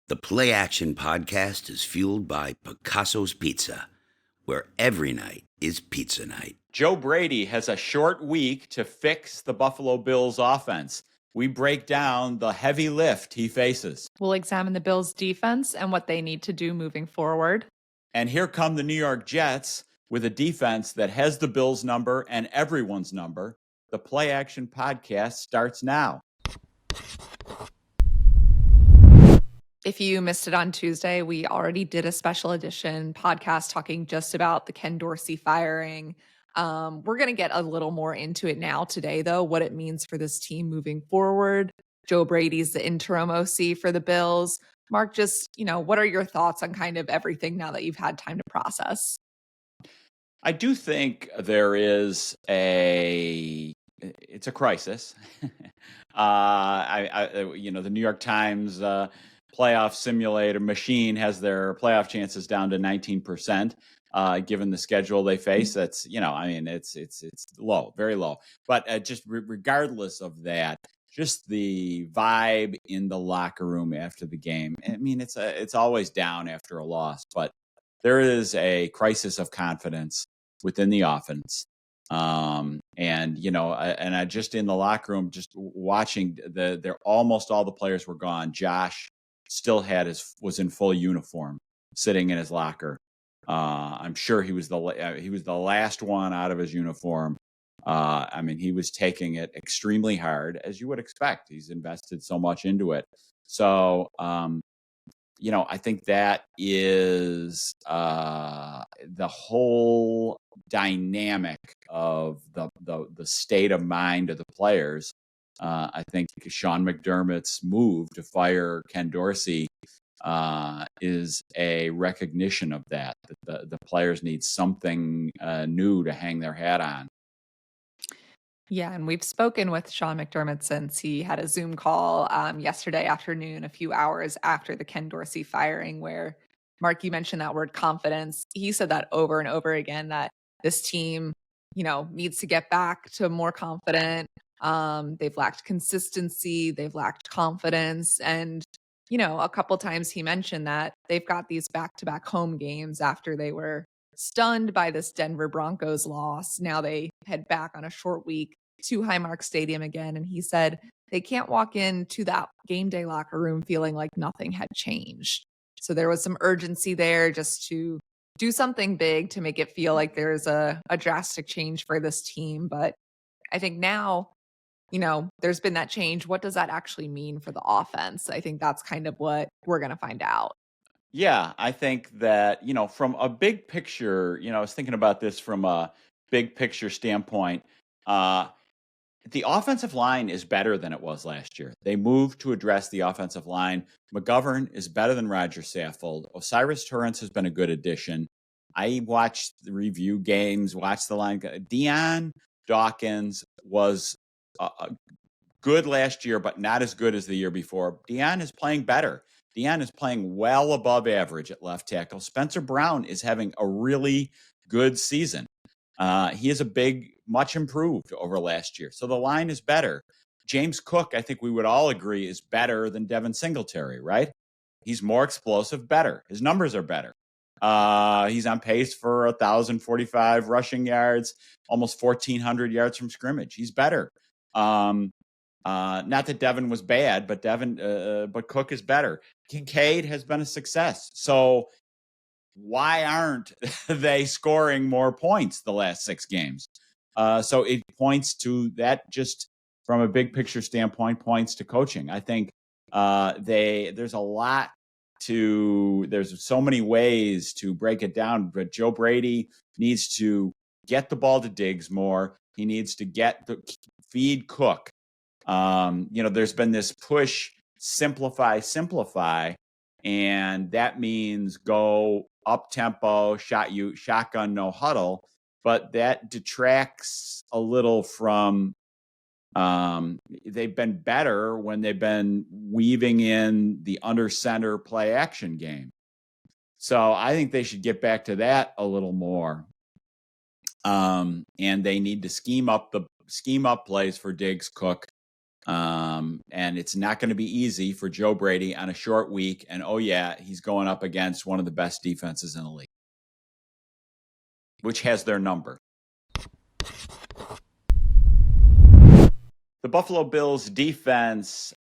The PlayAction Podcast is fueled by Picasso's Pizza, where every night is pizza night. Joe Brady has a short week to fix the Buffalo Bills offense. We break down the heavy lift he faces. We'll examine the Bills' defense and what they need to do moving forward. And here come the New York Jets with a defense that has the Bills' number and everyone's number. The PlayAction Podcast starts now. If you missed it on Tuesday, we already did a special edition podcast talking just about the Ken Dorsey firing. We're going to get a little more into it now today, though, what it means for this team moving forward. Joe Brady's the interim OC for the Bills. Mark, just, what are your thoughts on kind of everything now that you've had time to process? I do think there is it's a crisis. The New York Times playoff simulator machine has their playoff chances down to 19%. Given the schedule they face, that's it's low, very low. But just regardless of that, just the vibe in the locker room after the game. I mean, it's always down after a loss, but there is a crisis of confidence within the offense. And I just in the locker room, just watching almost all the players were gone. Josh still was in full uniform, sitting in his locker. I'm sure he was the last one out of his uniform. He was taking it extremely hard, as you would expect. He's invested so much into it. So, I think that is the whole dynamic of the state of mind of the players. I think Sean McDermott's move to fire Ken Dorsey is a recognition of that the players need something new to hang their hat on. Yeah, and we've spoken with Sean McDermott since he had a Zoom call yesterday afternoon, a few hours after the Ken Dorsey firing, where, Mark, you mentioned that word confidence. He said that over and over again, that this team, needs to get back to more confident. They've lacked consistency. They've lacked confidence. And, a couple times he mentioned that they've got these back-to-back home games after they were stunned by this Denver Broncos loss. Now they head back on a short week to Highmark Stadium again. And he said they can't walk into that game day locker room feeling like nothing had changed. So there was some urgency there just to do something big to make it feel like there's a drastic change for this team. But I think now, there's been that change. What does that actually mean for the offense? I think that's kind of what we're going to find out. Yeah, I think that, from a big picture, I was thinking about this from a big picture standpoint. The offensive line is better than it was last year. They moved to address the offensive line. McGovern is better than Roger Saffold. Osiris Torrance has been a good addition. I watched the review games, watched the line. Deion Dawkins was good last year, but not as good as the year before. Deion is playing better. Deion is playing well above average at left tackle. Spencer Brown is having a really good season. He is much improved over last year. So the line is better. James Cook, I think we would all agree, is better than Devin Singletary, right? He's more explosive, better. His numbers are better. He's on pace for 1,045 rushing yards, almost 1,400 yards from scrimmage. He's better. Not that Devin was bad, but but Cook is better. Kincaid has been a success. So why aren't they scoring more points the last 6 games? So it points to that, just from a big picture standpoint, points to coaching. I think there's so many ways to break it down, but Joe Brady needs to get the ball to Diggs more. He needs to feed Cook. There's been this push, simplify, and that means go up tempo, shotgun, no huddle. But that detracts a little from. They've been better when they've been weaving in the under center play action game. So I think they should get back to that a little more. And they need to scheme up plays for Diggs, Cook, And it's not going to be easy for Joe Brady on a short week. And oh yeah, he's going up against one of the best defenses in the league, which has their number. The Buffalo Bills defense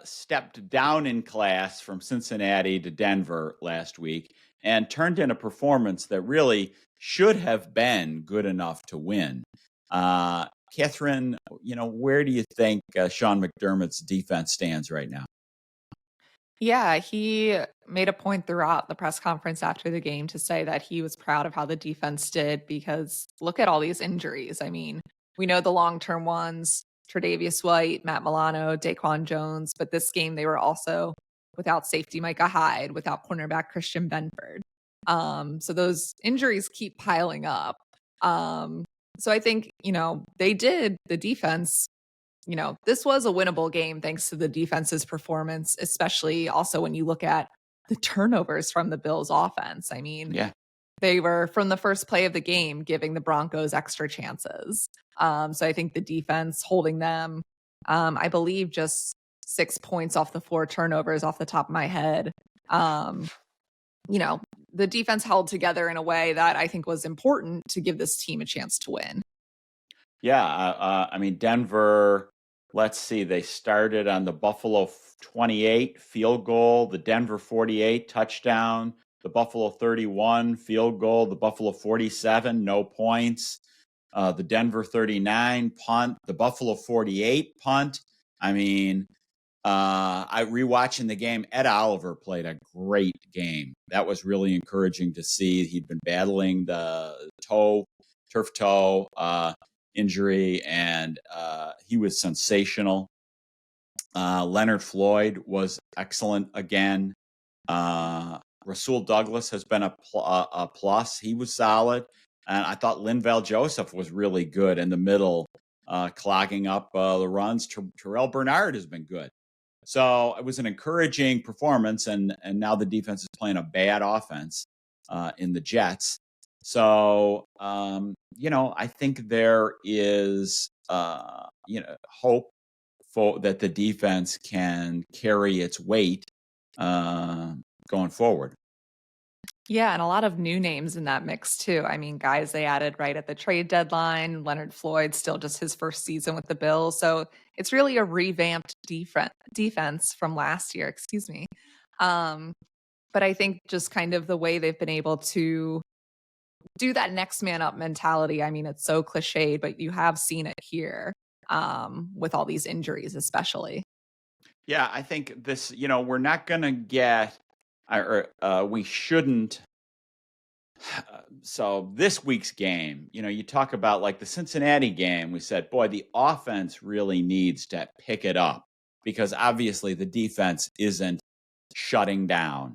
stepped down in class from Cincinnati to Denver last week and turned in a performance that really should have been good enough to win. Katherine, where do you think Sean McDermott's defense stands right now? Yeah, he made a point throughout the press conference after the game to say that he was proud of how the defense did because look at all these injuries. I mean, we know the long-term ones, Tre'Davious White, Matt Milano, Daquan Jones, but this game they were also without safety Micah Hyde, without cornerback Christian Benford. So those injuries keep piling up. So I think, the defense, this was a winnable game thanks to the defense's performance, especially also when you look at the turnovers from the Bills offense. I mean, Yeah. They were from the first play of the game giving the Broncos extra chances. So I think the defense holding them, I believe just 6 points off the 4 turnovers off the top of my head. The defense held together in a way that I think was important to give this team a chance to win. Yeah. Denver, let's see, they started on the Buffalo 28 field goal, the Denver 48 touchdown, the Buffalo 31 field goal, the Buffalo 47, no points, the Denver 39 punt, the Buffalo 48 punt. I rewatching the game. Ed Oliver played a great game. That was really encouraging to see. He'd been battling the turf toe injury, and he was sensational. Leonard Floyd was excellent again. Rasul Douglas has been a plus. He was solid. And I thought Linval Joseph was really good in the middle, clogging up the runs. Terrell Bernard has been good. So it was an encouraging performance, and now the defense is playing a bad offense in the Jets. So, I think there is, hope that the defense can carry its weight going forward. Yeah, and a lot of new names in that mix too. I mean, guys they added right at the trade deadline. Leonard Floyd, still just his first season with the Bills. So it's really a revamped defense from last year, excuse me. But I think just kind of the way they've been able to do that next man up mentality. I mean, it's so cliched, but you have seen it here with all these injuries, especially. Yeah, I think this, we're not going to get, we shouldn't. So this week's game, you talk about like the Cincinnati game, we said, boy, the offense really needs to pick it up because obviously the defense isn't shutting down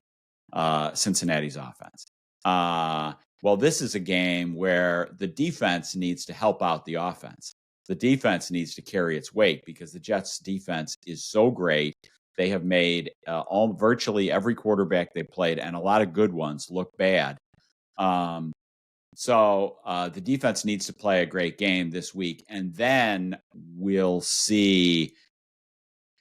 Cincinnati's offense. Well, this is a game where the defense needs to help out the offense. The defense needs to carry its weight because the Jets' defense is so great. They have made virtually every quarterback they played, and a lot of good ones, look bad. So the defense needs to play a great game this week, and then we'll see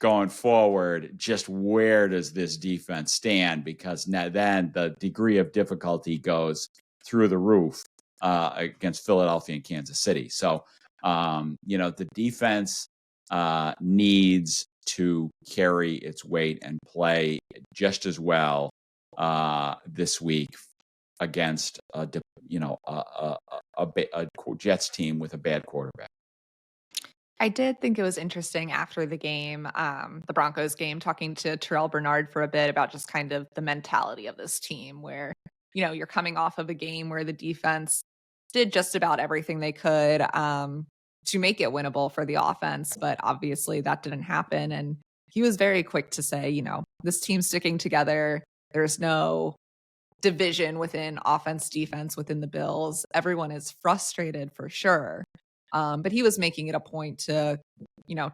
going forward just where does this defense stand, because then the degree of difficulty goes through the roof against Philadelphia and Kansas City. So, the defense needs to carry its weight and play just as well this week against a Jets team with a bad quarterback. I did think it was interesting after the game, the Broncos game, talking to Terrell Bernard for a bit about just kind of the mentality of this team where, you're coming off of a game where the defense did just about everything they could to make it winnable for the offense. But obviously that didn't happen. And he was very quick to say, this team's sticking together. There's no division within offense, defense within the Bills. Everyone is frustrated for sure. But he was making it a point to,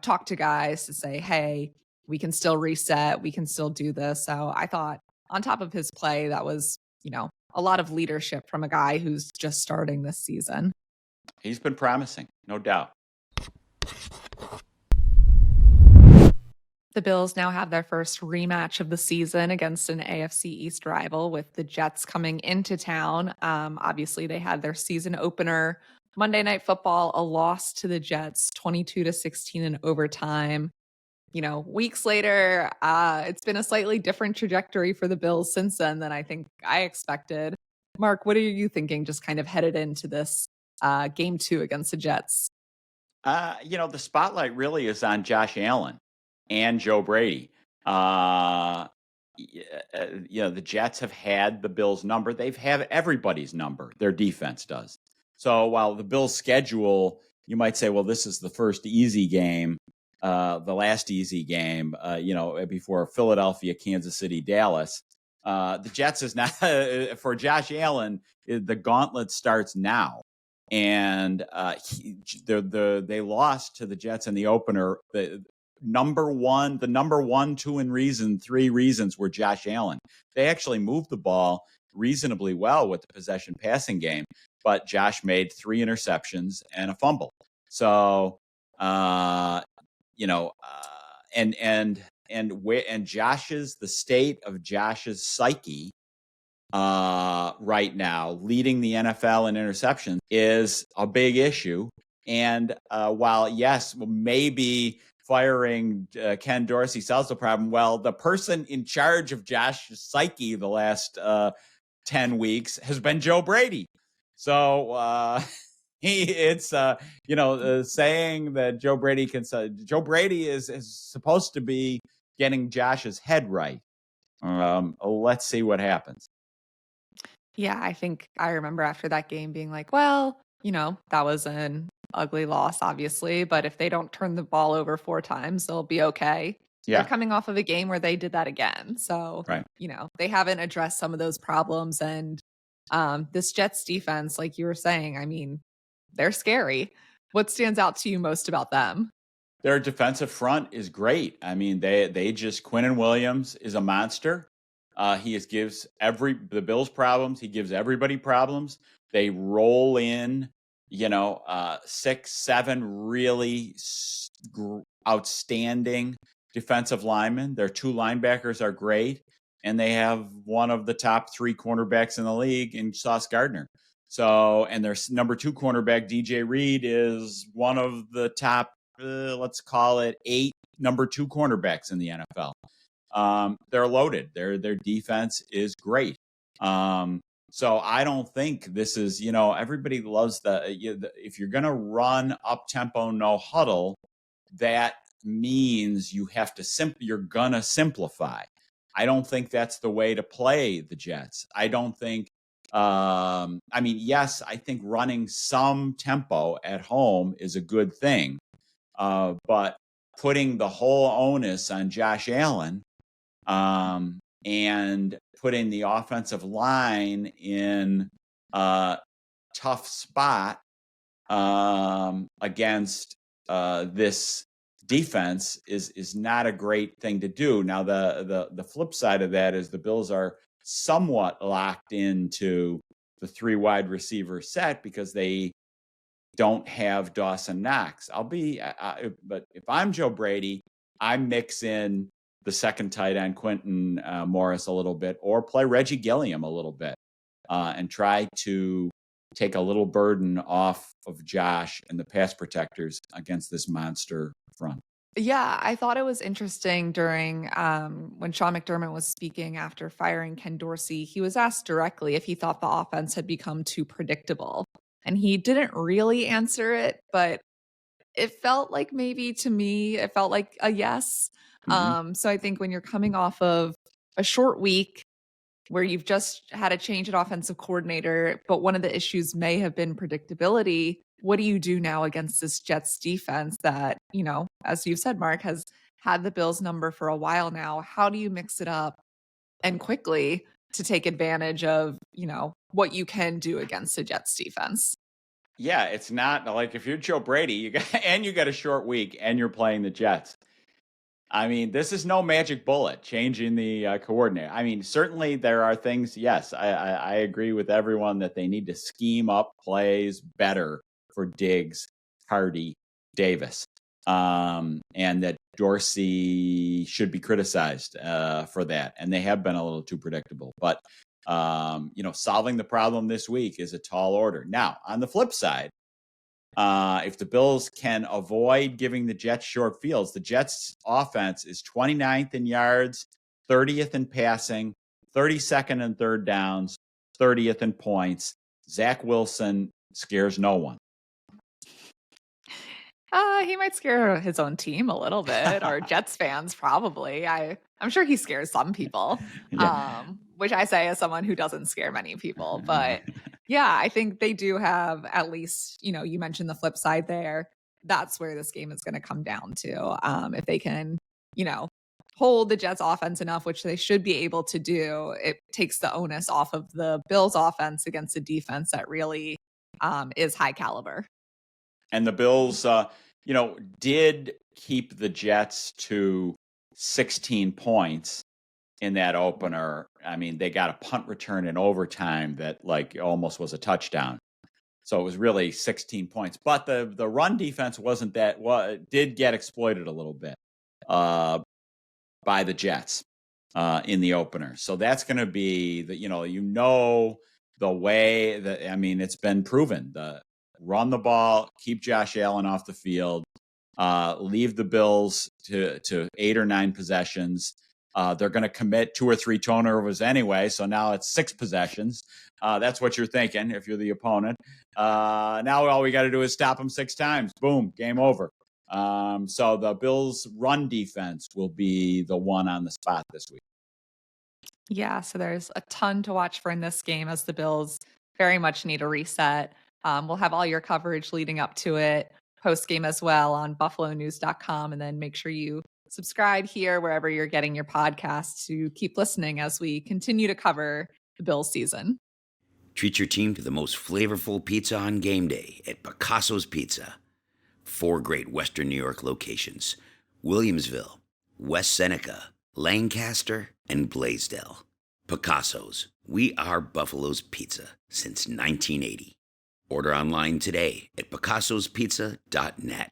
talk to guys to say, hey, we can still reset. We can still do this. So I thought on top of his play, that was, a lot of leadership from a guy who's just starting this season. He's been promising, no doubt. The Bills now have their first rematch of the season against an AFC East rival with the Jets coming into town. Obviously, they had their season opener Monday Night Football, a loss to the Jets, 22-16 in overtime. Weeks later, it's been a slightly different trajectory for the Bills since then than I think I expected. Mark, what are you thinking just kind of headed into this game 2 against the Jets? The spotlight really is on Josh Allen and Joe Brady. The Jets have had the Bills' number. They've had everybody's number. Their defense does. So while the Bills' schedule, you might say, well, this is the first easy game, the last easy game, before Philadelphia, Kansas City, Dallas. The Jets is not for Josh Allen. The gauntlet starts now. And they lost to the Jets in the opener. The number one, 2 and reason, 3 reasons were Josh Allen. They actually moved the ball reasonably well with the possession passing game, but Josh made 3 interceptions and a fumble. So, and the state of Josh's psyche right now, leading the NFL in interceptions, is a big issue. And while, yes, maybe firing Ken Dorsey solves the problem, well, the person in charge of Josh's psyche the last 10 weeks has been Joe Brady. So saying that Joe Brady is supposed to be getting Josh's head right. Let's see what happens. Yeah, I think I remember after that game being like, well, that was an ugly loss, obviously, but if they don't turn the ball over 4 times, they'll be okay. Yeah. They're coming off of a game where they did that again. So, right. They haven't addressed some of those problems. And this Jets defense, like you were saying, I mean, they're scary. What stands out to you most about them? Their defensive front is great. I mean, Quinnen Williams is a monster. He gives the Bills problems. He gives everybody problems. They roll in, 6, 7 really outstanding defensive linemen. Their 2 linebackers are great, and they have one of the top 3 cornerbacks in the league in Sauce Gardner. So, and their number 2 cornerback, DJ Reed, is one of the top, let's call it 8 number 2 cornerbacks in the NFL. They're loaded. Their defense is great. So I don't think this is, everybody loves if you're going to run up tempo, no huddle, that means you have to you're going to simplify. I don't think that's the way to play the Jets. I don't think, yes, I think running some tempo at home is a good thing. But putting the whole onus on Josh Allen, and putting the offensive line in a tough spot against this defense is not a great thing to do. Now, the flip side of that is the Bills are somewhat locked into the 3 wide receiver set because they don't have Dawson Knox. But if I'm Joe Brady, I mix in the second tight end, Quentin Morris, a little bit, or play Reggie Gilliam a little bit, and try to take a little burden off of Josh and the pass protectors against this monster front. Yeah, I thought it was interesting during when Sean McDermott was speaking after firing Ken Dorsey. He was asked directly if he thought the offense had become too predictable. And he didn't really answer it, but it felt like maybe to me, it felt like a yes. Mm-hmm. So I think when you're coming off of a short week where you've just had a change at offensive coordinator, but one of the issues may have been predictability, what do you do now against this Jets defense that, as you've said, Mark, has had the Bills number for a while now? How do you mix it up and quickly to take advantage of, what you can do against the Jets defense? Yeah, it's not like if you're Joe Brady, you got a short week and you're playing the Jets. I mean, this is no magic bullet changing the coordinator. I mean, certainly there are things. Yes, I agree with everyone that they need to scheme up plays better for Diggs, Hardy, Davis. and that Dorsey should be criticized for that. And they have been a little too predictable. But, solving the problem this week is a tall order. Now, on the flip side, if the Bills can avoid giving the Jets short fields, the Jets offense is 29th in yards, 30th in passing, 32nd in third downs, 30th in points. Zach Wilson scares no one. He might scare his own team a little bit, or Jets fans probably. I'm sure he scares some people, which I say as someone who doesn't scare many people. But yeah, I think they do have at least, you mentioned the flip side there. That's where this game is going to come down to. If they can, hold the Jets offense enough, which they should be able to do, it takes the onus off of the Bills offense against a defense that really is high caliber. And the Bills, did keep the Jets to 16 points in that opener. I mean, they got a punt return in overtime that almost was a touchdown. So it was really 16 points. But the run defense did get exploited a little bit by the Jets in the opener. So that's going to be the way that, it's been proven. Run the ball, keep Josh Allen off the field, leave the Bills to 8 or 9 possessions. They're going to commit 2 or 3 turnovers anyway, so now it's 6 possessions. That's what you're thinking if you're the opponent. Now all we got to do is stop them 6 times. Boom, game over. So the Bills' run defense will be the one on the spot this week. Yeah, so there's a ton to watch for in this game as the Bills very much need a reset. We'll have all your coverage leading up to it, post game as well on buffalonews.com. And then make sure you subscribe here wherever you're getting your podcasts to keep listening as we continue to cover the Bills season. Treat your team to the most flavorful pizza on game day at Picasso's Pizza. 4 great Western New York locations: Williamsville, West Seneca, Lancaster, and Blaisdell. Picasso's. We are Buffalo's Pizza since 1980. Order online today at picassospizza.net.